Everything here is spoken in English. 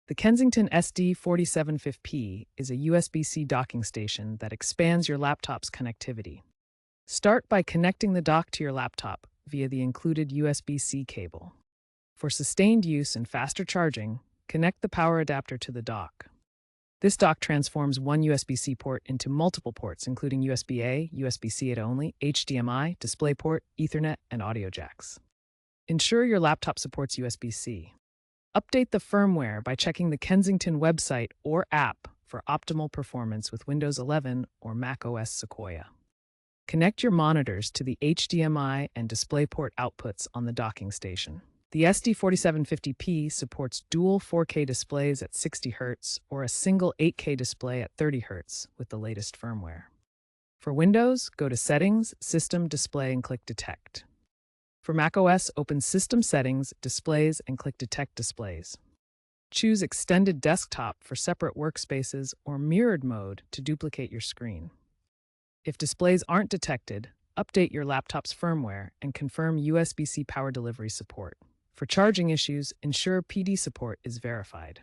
The Kensington SD4750P is a USB-C docking station that expands your laptop's connectivity. Start by connecting the dock to your laptop via the included USB-C cable. For sustained use and faster charging, connect the power adapter to the dock. This dock transforms one USB-C port into multiple ports, including USB-A, USB-C 8 only, HDMI, DisplayPort, Ethernet, and audio jacks. Ensure your laptop supports USB-C. Update the firmware by checking the Kensington website or app for optimal performance with Windows 11 or Mac OS Sequoia. Connect your monitors to the HDMI and DisplayPort outputs on the docking station. The SD4750P supports dual 4K displays at 60 Hz or a single 8K display at 30 Hz with the latest firmware. For Windows, go to Settings, System, Display, and click Detect. For macOS, open System Settings, Displays, and click Detect Displays. Choose Extended Desktop for separate workspaces or Mirrored Mode to duplicate your screen. If displays aren't detected, update your laptop's firmware and confirm USB-C power delivery support. For charging issues, ensure PD support is verified.